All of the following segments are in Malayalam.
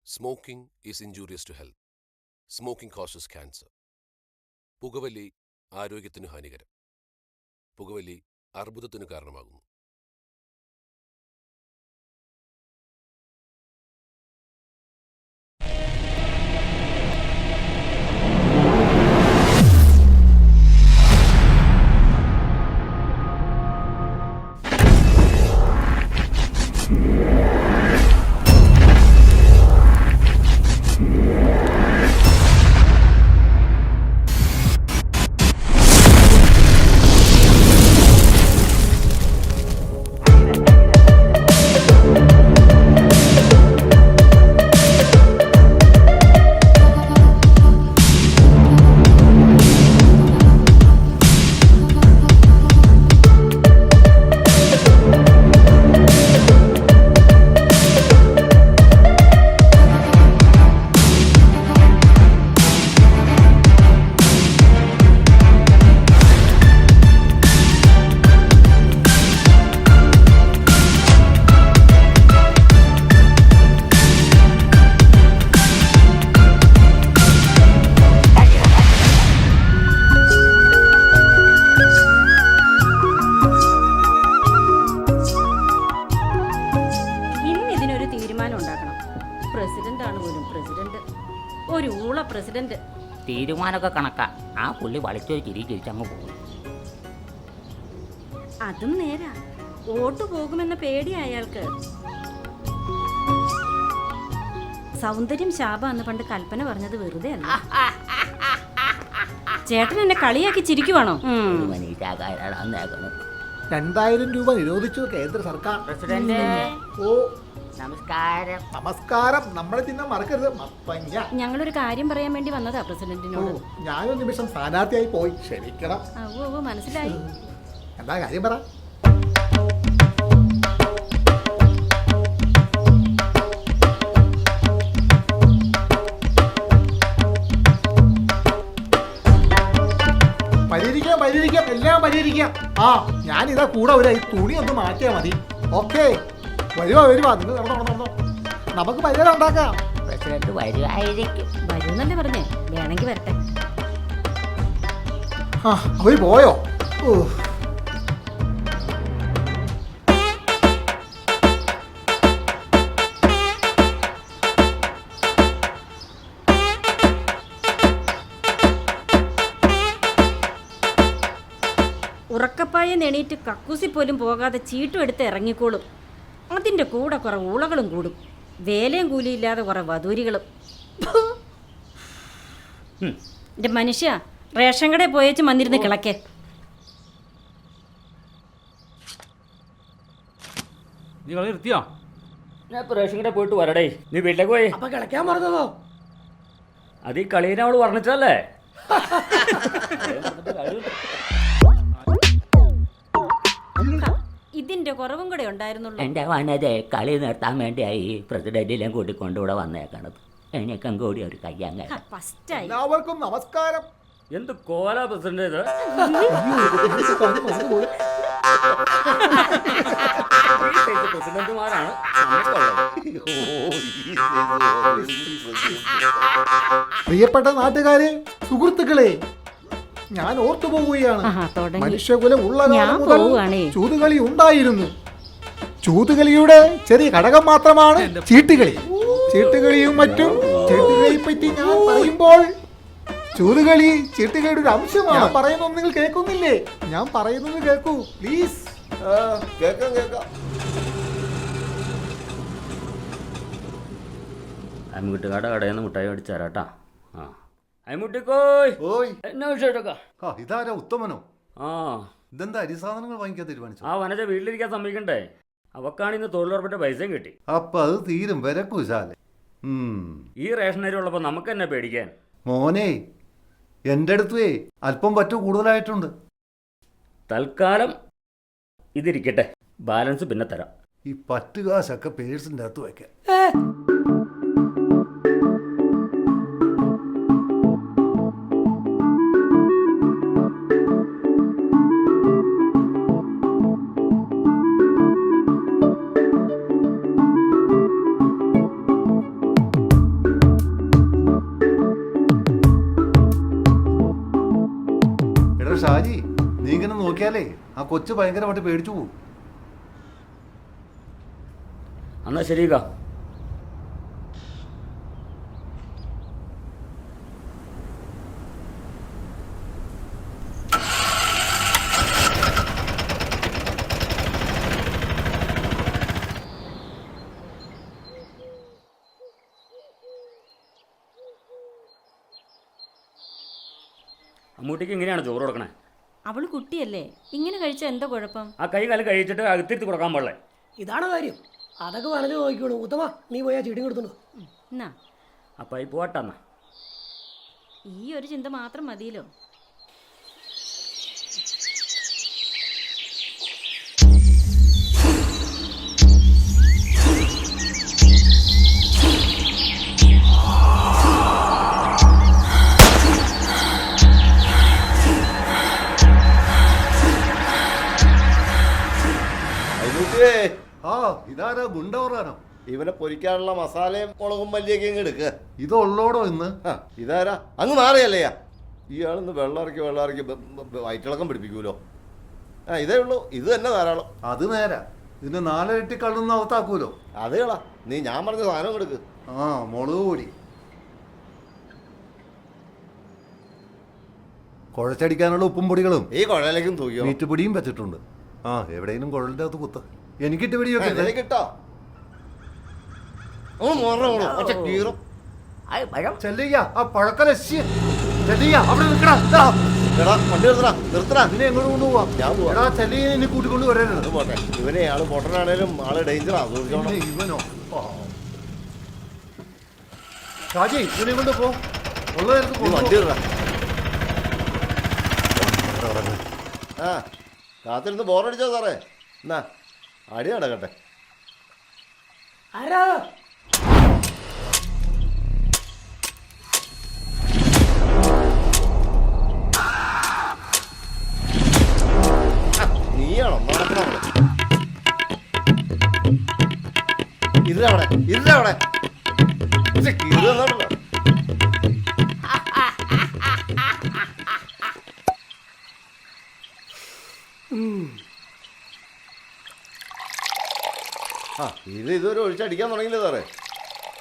Smoking is injurious to health. Smoking causes cancer. പുകവലി ആരോഗ്യത്തിന് ഹാനികരം. പുകവലി അർബുദത്തിന് കാരണമാകുന്നു. തീരുമാനമൊക്കെ കണക്കാ. ആ പുള്ളി വലിച്ചോ ചിരിച്ചങ്ങ് പോകും. അതും നേരാ. വോട്ട് പോകുമെന്ന പേടി അയാൾക്ക്. സൗന്ദര്യം ശാപാന്ന് പണ്ട് കൽപ്പന പറഞ്ഞത് വെറുതെ അല്ല. ചേട്ടൻ എന്നെ കളിയാക്കി ചിരിക്കുവാണോ? 2000 രൂപ നിരോധിച്ചു കേന്ദ്ര സർക്കാർ. പ്രസിഡന്റ് ഓ നമസ്കാരം. നമസ്കാരം. നമ്മളെ തിന്നാൻ മറക്കരുത്. ഞങ്ങളൊരു കാര്യം പറയാൻ വേണ്ടി വന്നതാ പ്രസിഡന്റിനോട്. ഞാനൊരു നിമിഷം സ്ഥാനാർത്ഥിയായി പോയി, ക്ഷമിക്കണം. മനസ്സിലായി. എന്താ കാര്യം പറ. പരിഹരിക്കാം, എല്ലാം പരിഹരിക്കാം. ആ ഞാനിതാ കൂടെ ഒരു തുണി ഒന്ന് മാറ്റിയാ മതി. ഓക്കെ, വരുവാ നിങ്ങൾ നടന്നോ. നമുക്ക് പരിഹാരം ഉണ്ടാക്കാം. പ്രസിഡന്റ് വരുമായിരിക്കും. വരുമെന്നല്ലേ പറഞ്ഞേ, വേണമെങ്കിൽ വരട്ടെ. അവര് പോയോ? ഉറക്കപ്പായ നെണീറ്റ് കക്കൂസി പോലും പോകാതെ ചീട്ടും എടുത്ത് ഇറങ്ങിക്കോളും. അതിൻ്റെ കൂടെ കുറെ ഊളകളും കൂടും. വേലയും കൂലിയില്ലാതെ കുറെ വധൂരികളും. എൻ്റെ മനുഷ്യ, റേഷൻ കടയിൽ പോയേച്ച് വന്നിരുന്ന് കിളക്കേ. നീ കളി നിർത്തിയോ? ഞാൻ ഇപ്പൊ റേഷൻ കടയിൽ പോയിട്ട് വരടേ. നീ വീട്ടിലേക്ക് പോയി. അപ്പൊ കിളക്കാൻ പറഞ്ഞതോ? അത് ഈ കളീനെ അവള് പറഞ്ഞിട്ടല്ലേ. ഇതിന്റെ കുറവും കൂടെ ഉണ്ടായിരുന്നുള്ളൂ. എൻ്റെ വനതെ കളി നിർത്താൻ വേണ്ടിയായി പ്രസിഡന്റിനെ കൂട്ടിക്കൊണ്ടുകൂടെ വന്നേക്കണത്. എനിക്കും കൂടി ഒരു കയ്യാങ്ങ. എല്ലാവർക്കും നമസ്കാരം. എന്ത് കോല പ്രസിഡന്റ് ഇത്? പ്രസിഡന്റുമാരാണ്. പ്രിയപ്പെട്ട നാട്ടുകാരെ, സുഹൃത്തുക്കളെ, ഞാൻ ഓർത്തു പോവുകയാണ്. മനുഷ്യകുലം ഉള്ള കാലം മുതൽ ചൂതുകളി ഉണ്ടായിരുന്നു. ചൂതുകളിയുടെ ചെറിയ ഘടകം മാത്രമാണ് ചീട്ടുകളി. ചീട്ടുകളിയും മറ്റും. ചീട്ടുകളിയെ പറ്റി ഞാൻ പറയുമ്പോൾ ചൂതുകളി ചീട്ടുകളിയുടെ ഒരു അംശമാണ്. ഞാൻ പറയുന്നത് നിങ്ങൾ കേൾക്കുന്നില്ലേ? ഞാൻ പറയുന്നത് കേൾക്കൂ പ്ലീസ്. കേൾക്കാം. അമ്മുട്ടിക്കാട് കടയിൽ നിന്ന് മുട്ടായി മേടിച്ചാരാട്ടാ. ഇതാരാ ഉത്തമനോ? ആ ഇതെന്താ അരിസാധനങ്ങൾ വാങ്ങിക്കാൻ തീരുമാനിച്ചു? ആ വനജ വീട്ടിലിരിക്കാൻ സമ്മതിക്കണ്ടേ? അവക്കാണ് ഇന്ന് തൊഴിലുറപ്പിന്റെ പൈസയും കിട്ടി. അപ്പൊ അത് തീരും വരക്കൂശാലെ. ഈ റേഷൻ അരി ഉള്ളപ്പോ നമുക്ക് തന്നെ പേടിക്കാൻ. മോനെ, എൻ്റെ അടുത്തേ അല്പം പറ്റു കൂടുതലായിട്ടുണ്ട്. തൽക്കാലം ഇതിരിക്കട്ടെ, ബാലൻസ് പിന്നെ തരാം. ഈ പറ്റുകാശൊക്കെ പേഴ്സിൻ്റെ അകത്ത് വയ്ക്കാൻ. ഷാജി, നീ ഇങ്ങനെ നോക്കിയാലേ ആ കൊച്ചു ഭയങ്കരമായിട്ട് പേടിച്ചു പോകും. എന്നാ ശരിക്കാ. അമ്മൂട്ടിക്ക് ഇങ്ങനെയാണ് ചോറ് കൊടുക്കണേ? അവള് കുട്ടിയല്ലേ, ഇങ്ങനെ കഴിച്ചാൽ എന്താ കുഴപ്പം? ആ കൈ കാലം കഴിച്ചിട്ട് അകത്തിരുത്തി കൊടുക്കാൻ പാടില്ലേ? ഇതാണ് കാര്യം. അതൊക്കെ പറഞ്ഞു നോക്കിക്കോളൂ. ഉത്തമ, നീ പോയാ ചീട്ടി കൊടുത്തുണ്ടോ? എന്നാ അപ്പം ഈ പോട്ടെന്നാ. ഈ ഒരു ചിന്ത മാത്രം മതിയല്ലോ. ആ ഇതാരാ ഗുണ്ടവറാനോ? ഇവനെ പൊരിക്കാനുള്ള മസാലയും മുളകും മല്ലിയൊക്കെ ഇങ്ങ് എടുക്കുക. ഇതുള്ളോടോ ഇന്ന്? ഇതാരാ? അങ്ങ് മാറിയല്ലയാ. ഇയാളിന്ന് വെള്ളമിറക്കി വയറ്റിളക്കം പിടിപ്പിക്കൂലോ. ഇതേ ഉള്ളൂ, ഇത് തന്നെ ധാരാളം. അത് നേരാ. ഇതിന് 4 ഇരട്ടി കള്ളൊന്നും അകത്താക്കൂലോ. അത് കളാ, നീ ഞാൻ പറഞ്ഞ സാധനം എടുക്ക്. ആ മുളക് പൊടി, കുഴച്ചടിക്കാനുള്ള ഉപ്പും പൊടികളും ഈ കുഴലേക്കും തൂക്കിയോ? മീറ്റ് പൊടിയും വെച്ചിട്ടുണ്ട്. ആ എവിടെയെങ്കിലും കുഴലിൻ്റെ അകത്ത് കുത്ത. എനിക്കിട്ട് പിടിയൊക്കെ കിട്ടോ? ചെല്ലിയ ആ പഴക്കലശ്യ ചെല്ലിയ അവിടെ നിൽക്കടാ. വണ്ടി നിർത്തടാ. ഇതിനെ എങ്ങോട്ട് കൊണ്ടുപോവാ? ഞാൻ പോവാ. ചെല്ലിയെ ഇനി കൂട്ടിക്കൊണ്ട് വരരുത്. പോട്ടെ. ഇവനെ ആള് പൊട്ടനാണേലും ആള് ഡേഞ്ചറാ. ഇവനോ? ഷാജി, ഇവനെ കൊണ്ട് പോ. ഉള്ള നേരത്ത് വണ്ടി ആ കാത്തിരുന്ന് ബോറടിച്ചോ സാറേ? എന്നാ അടി നടക്കട്ടെ. ആരാ? നീയാണോ ഇരുന്നവിടെ ഇരുന്നവിടെ കീറുന്നുണ്ടല്ലോ. ഇതൊരു ഒഴിച്ചടിക്കാൻ തുടങ്ങിയില്ലേ സാറേ?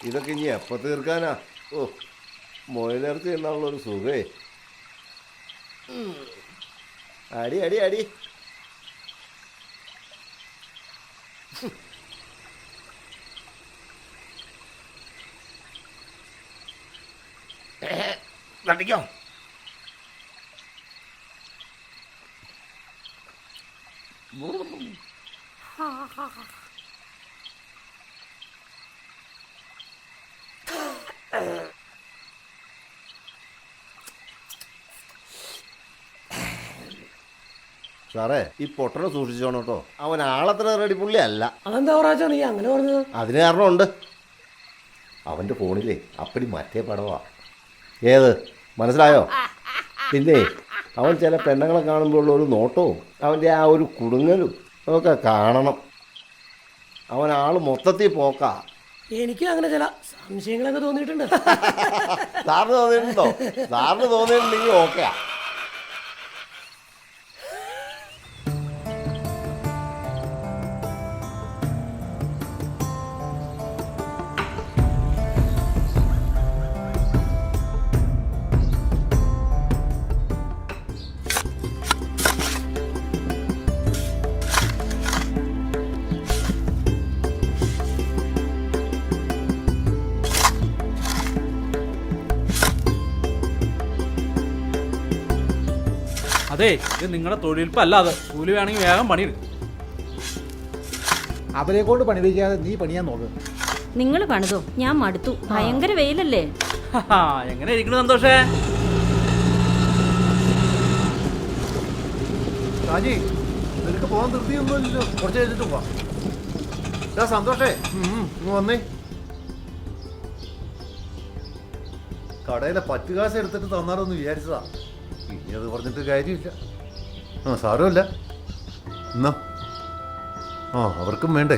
ഇതൊക്കെ ഇനി എപ്പോൾ തീർക്കാനാ? ഓ, മൊയിലിറച്ചി എന്നാണുള്ളൊരു സുഖേ. അടി അടി അടി. തട്ടിക്കോ. സാറേ, ഈ പൊട്ടനെ സൂക്ഷിച്ചോണം കേട്ടോ. അവൻ ആളത്ര റെഡി പുള്ളി അല്ല. അതെന്താ പറയാ നീ അങ്ങനെ പറഞ്ഞത്? അതിന് കാരണമുണ്ട്. അവൻ്റെ ഫോണിലേ അപ്പടി മറ്റേ പടവാ. ഏത് മനസ്സിലായോ? പിന്നെ അവൻ ചില പെണ്ണുങ്ങളെ കാണുമ്പോഴുള്ള ഒരു നോട്ടവും അവൻ്റെ ആ ഒരു കുടുങ്ങലും അതൊക്കെ കാണണം. അവൻ ആൾ മൊത്തത്തിൽ പോക്കാ. എനിക്ക് അങ്ങനെ ചില സംശയങ്ങളൊക്കെ തോന്നിയിട്ടുണ്ട്. സാറിന് തോന്നിയിട്ടുണ്ടോ? സാറിന് തോന്നിയിട്ടുണ്ടെങ്കിൽ ഓക്കെയാ. അതെ, ഇത് നിങ്ങളുടെ തൊഴിൽപ്പല്ലാതെ കൂലി വേണമെങ്കിൽ വേഗം പണിയെടുക്കും. അവരെ കൊണ്ട് പണിവയ്ക്കാതെ നീ പണിയാൻ നോക്ക്. നിങ്ങൾ പണിതോ, ഞാൻ മടുത്തു. ഭയങ്കര വെയിലല്ലേ? എങ്ങനെ ഇരിക്കുന്നു സന്തോഷേ? ഷാജി, നിനക്ക് പോകാൻ തൃപ്തിയൊന്നുമില്ലല്ലോ. കുറച്ച് കഴിഞ്ഞിട്ട് പോവാം. സന്തോഷേ, വന്നേ. കടയിലെ പറ്റുകാശ് എടുത്തിട്ട് തന്നാലൊന്ന് വിചാരിച്ചതാ. ഇനി അത് പറഞ്ഞിട്ട് കാര്യമില്ല. സാരമില്ല. എന്നാ അവർക്കും വേണ്ടേ?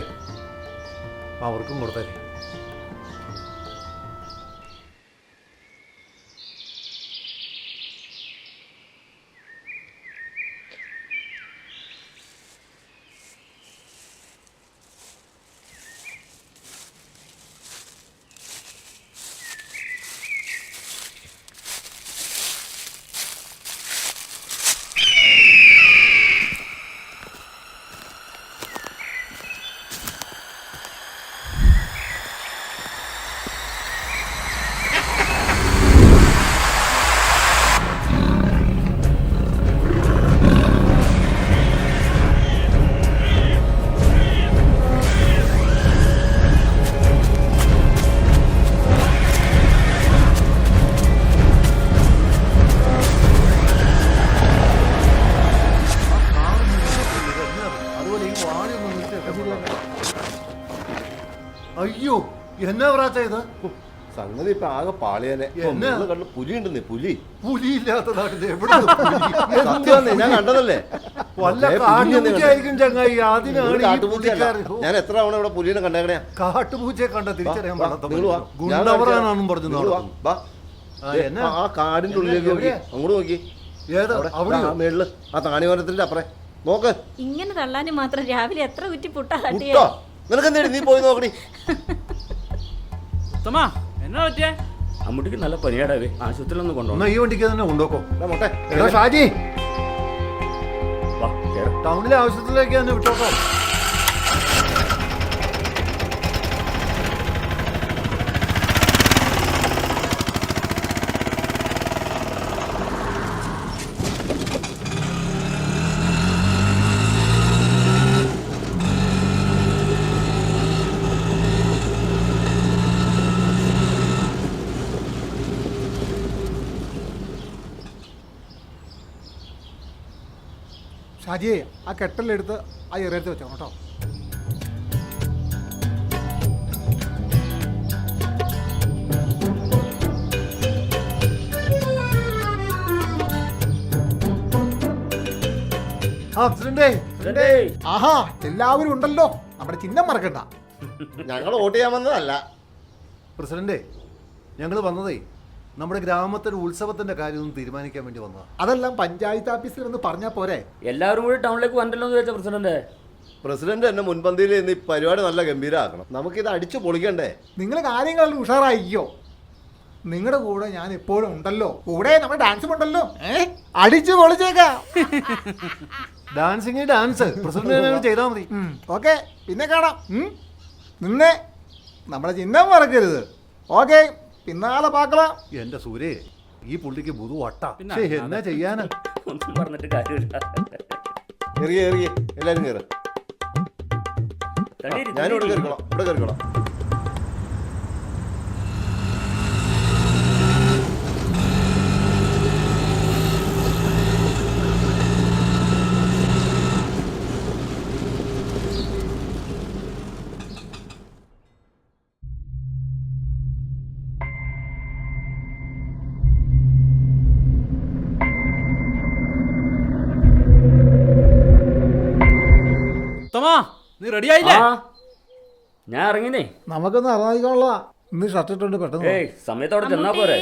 അവർക്കും കൊടുത്താലേ. ചെയ്ത്? സംഗതി ഇപ്പൊ ആകെ പാളിയനെ എന്നാ? കണ്ടു പുലി ഉണ്ടെന്നേ പുലി പുലിയില്ലാത്ത നാട്ടിൽ എവിടെ സത്യമാണേ, ഞാൻ കണ്ടതല്ലേ വല്ല ദേ, പുലി തന്നെ കാട്ടുപൂച്ചയായിരിക്കും ചങ്ങായി. ഒരു അതിനാണ് ഈ കാട്ടുപൂച്ചയല്ല. പുള്ളിക്കാരൻ. ഞാൻ എത്ര തവണ ഇവിടെ പുലിനെ കണ്ടേക്കണേ കാട്ടുപൂച്ചയെ കണ്ട തിരിച്ചറിയാൻ നിങ്ങൾ വാ. ഞാൻ ഗുണ്ടവറാണെന്നും പറഞ്ഞു നിങ്ങൾ വാ. നടക്കുന്നു. വാ. ആ, ദേ, എന്നാ? ആ കാടിന്റെ ഉള്ളിലേക്ക് നോക്കി എവിടെയാ? അങ്ങോട്ട് നോക്കി ഏത് അവിടെയോ? ആ മേളില് ആ താണിവനത്തിന്റെ അപ്പറേ നോക്ക്. ഇങ്ങനെ തള്ളാനും മാത്രം രാവിലെ എത്ര കുറ്റി പുട്ടാ തട്ടിയേ? മുട്ടോ നിനക്ക് എന്തേടി നീ പോയി നോക്കണി. ഉത്തമ എന്നാ പറ്റിയേ? അമ്മൂട്ടിക്ക് നല്ല പനിയാടാവേ, ആശുപത്രിയിലൊന്ന് എന്നാ കൊണ്ടുപോകണം. ഈ വണ്ടിക്ക് തന്നെ കൊണ്ടുപോക്കോ. എടാ മുട്ടെ എടാ ഷാജി, വാ കേറ്. ടൗണിലെ ആവശ്യത്തിലേക്ക് തന്നെ വിട്ടോക്കോ. ഷാജിയെ ആ കെട്ടലെടുത്ത് ആ എറിയത്ത് വെച്ചോ കേട്ടോ. ആ പ്രസിഡന്റേ, ഏയ്, ആഹാ എല്ലാവരും ഉണ്ടല്ലോ, നമ്മുടെ ചിഹ്നം മറക്കണ്ട. ഞങ്ങൾ വോട്ട് ചെയ്യാൻ വന്നതല്ല. പ്രസിഡന്റേ, ഞങ്ങൾ വന്നതേ നമ്മുടെ ഗ്രാമത്തിലെ ഉത്സവത്തിന്റെ കാര്യം ഒന്ന് തീരുമാനിക്കാൻ വേണ്ടി വന്നതാ. അതെല്ലാം പഞ്ചായത്ത് ഓഫീസിൽ ഒന്ന് പറഞ്ഞാൽ പോരെ? എല്ലാവരും കൂടി ടൗണിലേക്ക് വരണ്ടല്ലോ എന്ന് ചോദിച്ച പ്രസിഡന്റ്. പ്രസിഡന്റ് എന്നെ മുൻപന്തിയിൽ നിന്ന് ഈ പരിപാടി നല്ല ഗംഭീരമാക്കണം. നമുക്കിത് അടിച്ചു പൊളിക്കണ്ടേ? നിങ്ങൾ കാര്യങ്ങളിൽ ഉഷാറായിക്കോ. നിങ്ങളുടെ കൂടെ ഞാൻ എപ്പോഴും ഉണ്ടല്ലോ, കൂടെ നമ്മുടെ ഡാൻസും ഉണ്ടല്ലോ. അടിച്ചു പൊളിച്ചേക്കാം. ഡാൻസിങ് ഡാൻസ് പ്രസിഡന്റ് ചെയ്താൽ മതി. ഓക്കെ, പിന്നെ കാണാം. നിന്നെ നമ്മുടെ ചിഹ്നം മറക്കരുത്. ഓക്കെ, പിന്നാലെ പാക്കലാം. എന്റെ സൂര്യ, ഈ പുള്ളിക്ക് ബുധു വട്ടാ. പിന്നെ ശ്ശേ, എന്നാ ചെയ്യാനാ? ഒന്നും പറഞ്ഞിട്ട് കാര്യമില്ല. എറിയ എല്ലാരും കയറ്. തടിയിരി, ഞാനിവിടെ തടിയിരി. കയറിക്കോളാം, ഇവിടെ കയറിക്കോളാം. ഉത്തമ നീ റെഡി ആയില്ലേ? ആ, ഞാൻ ഇറങ്ങിനേ. നമുക്കൊന്ന് അറിയാനുള്ള ഇന്ന് ഷർട്ട് ഇട്ടുണ്ട് പെട്ടെന്ന്. ഏയ്, സമയത്തോടെ ചെന്നാ പോരെ.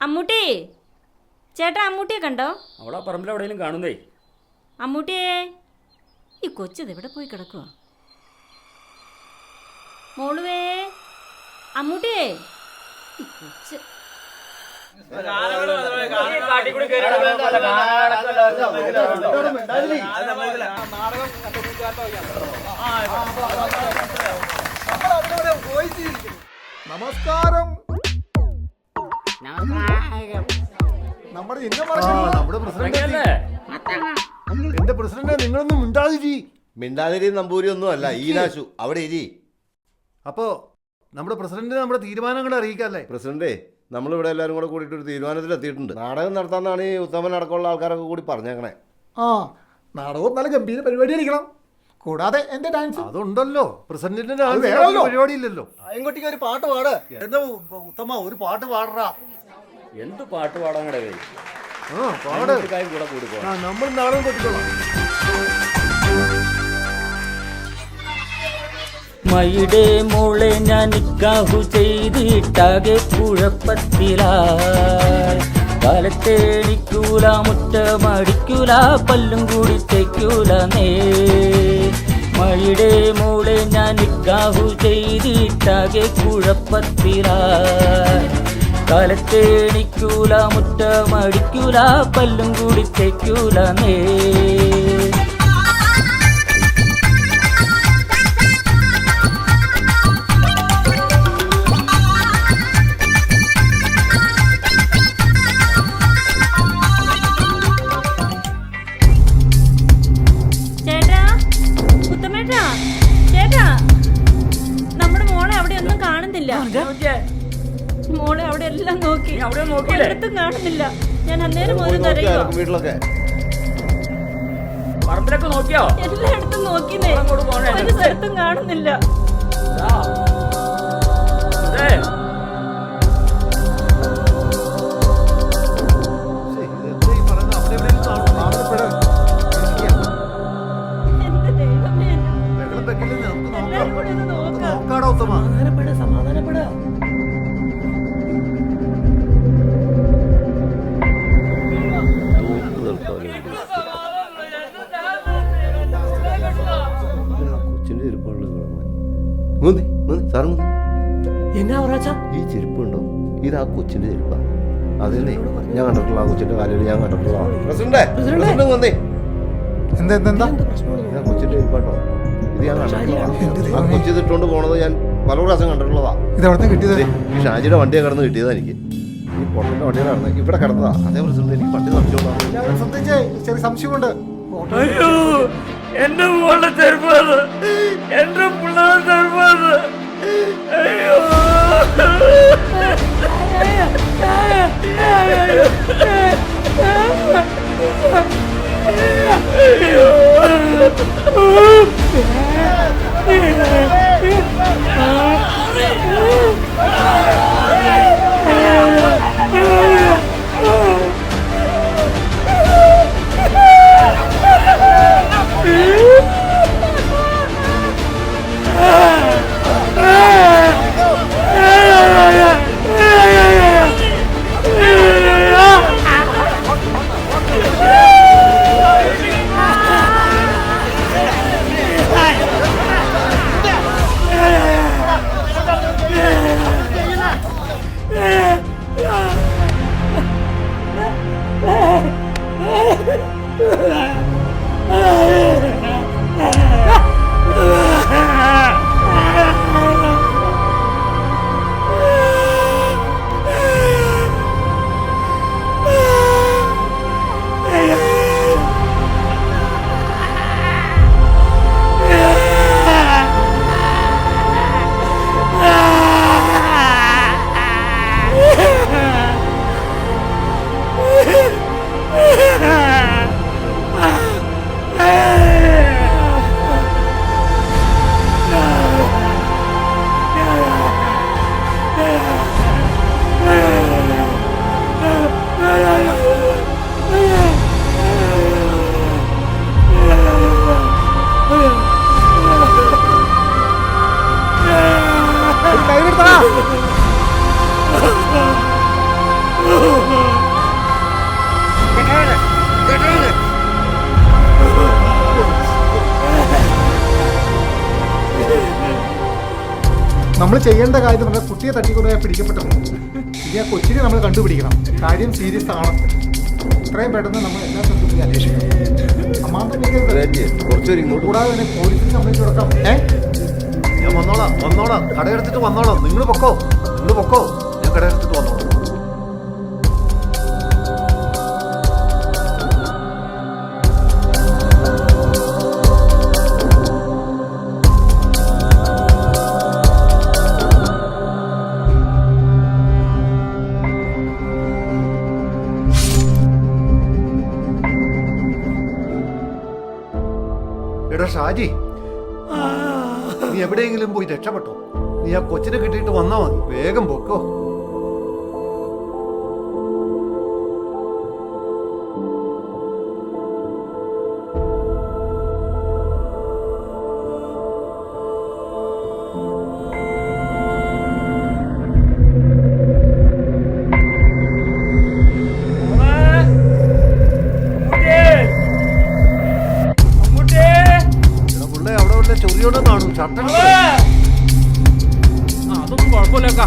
അമ്മൂട്ടി, ചേട്ടാ അമ്മൂട്ടിയെ കണ്ടോ? അവിടെ ആ പറമ്പിൽ എവിടെയെങ്കിലും കാണുന്നേ. അമ്മൂട്ടിയെ, ഈ കൊച്ചത് എവിടെ പോയി കിടക്കുക? മോളുവേ, അമ്മൂട്ടിയെ, ഈ കൊച്ച് നമസ്കാരം. നമ്മുടെ ചിഹ്നം മറക്കരുത്. നമ്മുടെ പ്രസിഡന്റ് ഇറങ്ങിയല്ലേ? എന്റെ പ്രസിഡന്റ്, നിങ്ങളൊന്നും മിണ്ടാതിരി. മിണ്ടാതിരി നമ്പൂരി ഒന്നും അല്ല, ഈനാശു അവിടെ ഇരി. അപ്പോ നമ്മുടെ പ്രസിഡന്റിനെ നമ്മുടെ തീരുമാനങ്ങൾ അറിയിക്കല്ലേ? പ്രസിഡന്റേ, നമ്മളിവിടെ എല്ലാവരും കൂടെ കൂടിയിട്ട് ഒരു തീരുമാനത്തിലെത്തിയിട്ടുണ്ട്. നാടകം നടത്താന്നാണ് ഈ ഉത്തമൻ അടക്കമുള്ള ആൾക്കാരൊക്കെ കൂടി പറഞ്ഞേക്കണേ. ആ, നാടകവും നല്ല ഗംഭീര പരിപാടി ആയിരിക്കണം. കൂടാതെ എന്റെ ഡാൻസ് അതുണ്ടല്ലോ, പ്രസിഡന്റിന്റെ അത് ആവശ്യം വേണമല്ലോ. പരിപാടി ഇല്ലല്ലോ. ഇങ്ങോട്ടേക്ക് ഒരു പാട്ട് പാട്. എന്താ ഉത്തമ ഒരു പാട്ട് പാടറാ? എന്ത് പാട്ട് പാടാൻ കിടവേ. ആ പാട്. കൂടെ കൂടി പോകാം. നമ്മൾ നാടകം കൊട്ടിക്കോളാം. മയുടെ മോളെ ഞാൻ നിക്കാഹു ചെയ്തിട്ടാകെ കുഴപ്പത്തിലായി. കാലത്തെ എണിക്കൂല, മുറ്റമടിക്കൂല, പല്ലും കൂടി തേക്കൂല നേ. മയുടെ മോളെ ഞാൻ നിക്കാഹു ചെയ്തിട്ടാകെ കുഴപ്പത്തിലായി. കാലത്തെ എണിക്കൂല, മുറ്റമടിക്കൂല, പല്ലും കൂടി തേക്കൂല നേ. ചേട്ടാ, ഉത്തമേട്ടാ, ചേട്ടാ, നമ്മുടെ മോളെ അവിടെ ഒന്നും കാണുന്നില്ല. മോളെ അവിടെ എല്ലാം നോക്കി, അവിടെ നോക്കിയില്ലേ? ഒരിടത്തും കാണുന്നില്ല. ഞാൻ അന്നേരം മുതൽ കരയുക. വീട്ടിലൊക്കെ പറമ്പിലൊക്കെ നോക്കിയോ? എല്ലായിടത്തും നോക്കിന്നേ, അങ്ങോട്ട് പോണേ. ഒരു സ്ഥലത്തും കാണുന്നില്ല. ശ്ശേ, ഇതെന്താ ഈ പറയുന്നത്? അവിടെ എവിടെയെങ്കിലും ആവശ്യപ്പെട്. ബഹളം വെക്കില്ലേ? നമുക്ക് നോക്കാടോ ഉത്തമ. സമാധാനപ്പെടാ കൊച്ചിൻ്റെ ചെരുപ്പുള്ള സാർ എന്നാ പറയാച്ചാ ഈ ചെരുപ്പുണ്ടോ? ഇത് ആ കൊച്ചിൻ്റെ ചെരുപ്പാണ്. അതല്ലേ ഞാൻ കണ്ടിട്ടുള്ള ആ കൊച്ചിൻ്റെ കാലിൽ ഞാൻ കണ്ടിട്ടുള്ള പ്രസിഡന്റ് വന്നേ. എന്താ എന്താ എന്താ ഇതാ കൊച്ചിൻ്റെ ചെരുപ്പാട്ടോ. ഇത് ഞാൻ കണ്ടിട്ടുള്ളതാ. ആ കൊച്ചി ഇട്ടുകൊണ്ട് പോണത് ഞാൻ പല പ്രാവശ്യം കണ്ടിട്ടുള്ളതാ. ഇത് എവിടെ കിട്ടിയത്? ഈ ഷാജിയുടെ വണ്ടിയെ കിടന്ന് കിട്ടിയതാ എനിക്ക്. ഈ പൊട്ടൻ്റെ വണ്ടിയെ കിടന്ന് ഇവിടെ കിടന്നതാ. അതേ പ്രസിഡന്റ് എനിക്ക് വണ്ടി സംശയമുള്ളതാണ്. എല്ലാവരും ശ്രദ്ധിച്ചേ, ചെറിയ സംശയമുണ്ട്. അയ്യോ എന്റെ മോളുടെ ചെറുപ്പാണ്, എന്റെ പിള്ളേരുടെ ചെറുപ്പാണ്. അയ്യോ നമ്മൾ ചെയ്യേണ്ട കാര്യം പറഞ്ഞാൽ കുട്ടിയെ തട്ടിക്കൊണ്ടുപോയി പിടിക്കപ്പെട്ടു. ഇനി ആ കൊച്ചിനെ നമ്മൾ കണ്ടുപിടിക്കണം. കാര്യം സീരിയസ് ആണ്. എത്രയും പെട്ടെന്ന് നമ്മൾ എല്ലാ സ്ഥലത്തും അന്വേഷിക്കണം. അമ്മാന്തം കൂടാതെ തന്നെ പോലീസിന് കംപ്ലൈന്റ് കൊടുക്കാം. ഞാൻ വന്നോളാം കടയെടുത്തിട്ട് വന്നോളാം. നിങ്ങൾ പൊക്കോ ഞാൻ കടയെടുത്തിട്ട് വന്നോളാം. എടാ ഷാജി, നീ എവിടെയെങ്കിലും പോയി രക്ഷപ്പെട്ടോ. നീ ആ കൊച്ചിനെ കിട്ടിയിട്ട് വന്നാ മതി. വേഗം പൊക്കോ. ചൊറിയോണ്ടെന്നാണു ചട്ടം. അതൊന്നും കുഴപ്പമില്ലേക്കാ.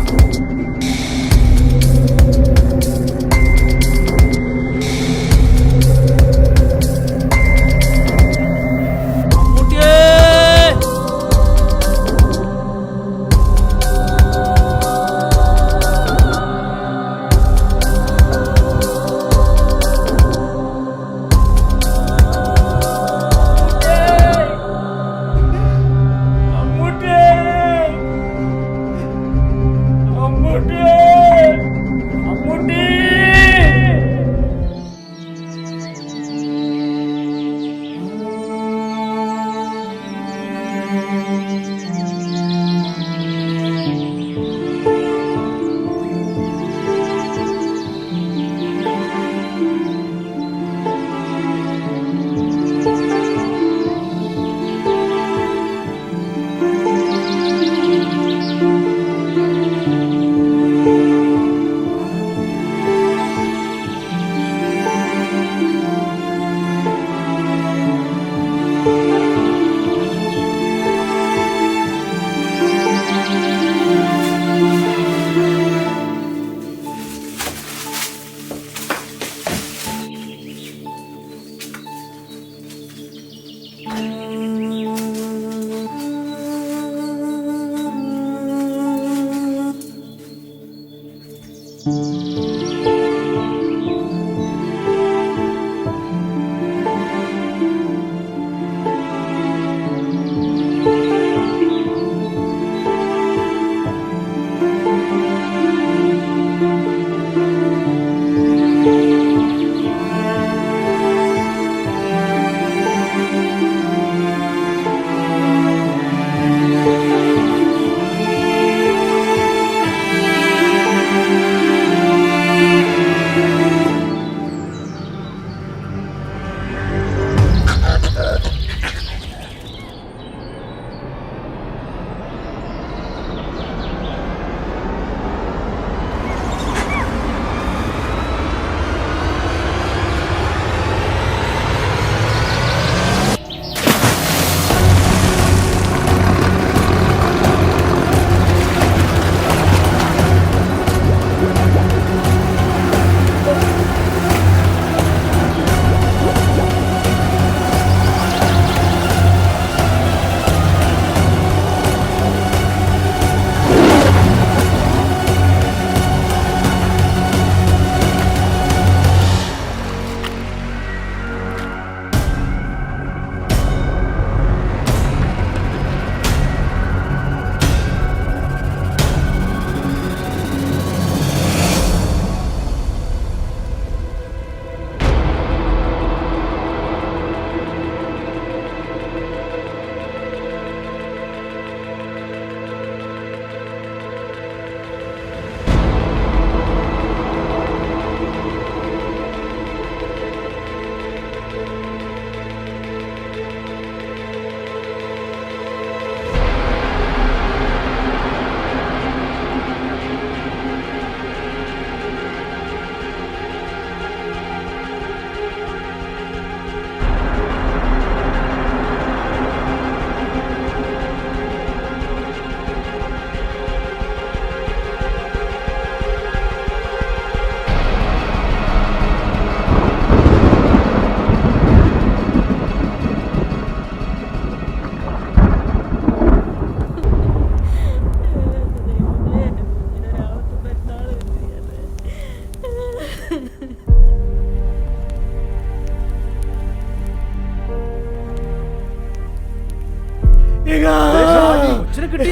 കൊച്ചിനെ കിട്ടി.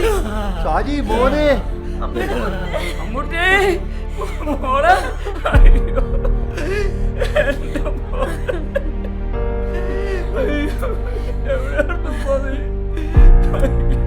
ഷാജി മോനെ അമ്മൂട്ടി മോളെ. അയ്യോ എന്റെ മോനെ. അയ്യോ എവിടെയാണ് പോയത്? അയ്യോ.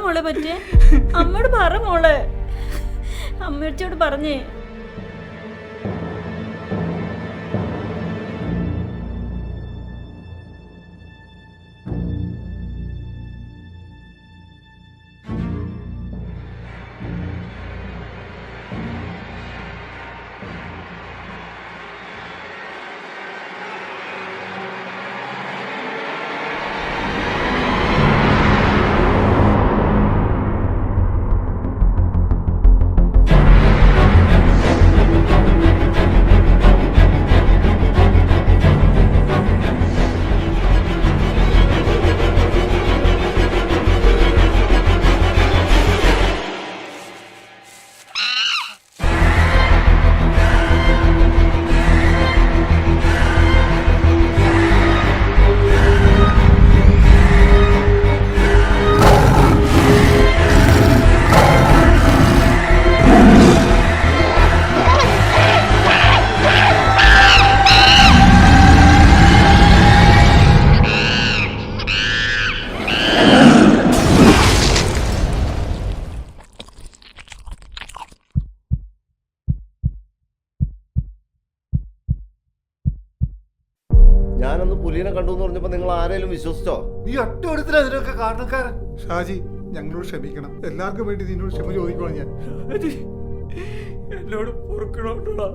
മോളെ പറ്റേ? അമ്മയോട് പറ മോളെ, അമ്മയോട് പറഞ്ഞേ. ഞാനന്ന് പുലിനെ കണ്ടു എന്ന് പറഞ്ഞപ്പോൾ നിങ്ങൾ ആരെങ്കിലും വിശ്വസിച്ചോ? നീ ഒറ്റ ഒരുത്തിനാ ഇതിനൊക്കെ കാരണക്കാരൻ. ഷാജി, ഞങ്ങളോട് ക്ഷമിക്കണം. എല്ലാവർക്കും വേണ്ടി നിന്നോട് ക്ഷമ ചോദിക്കണം ഞാൻ. എന്നോട് പൊറുക്കണോട്ടാ.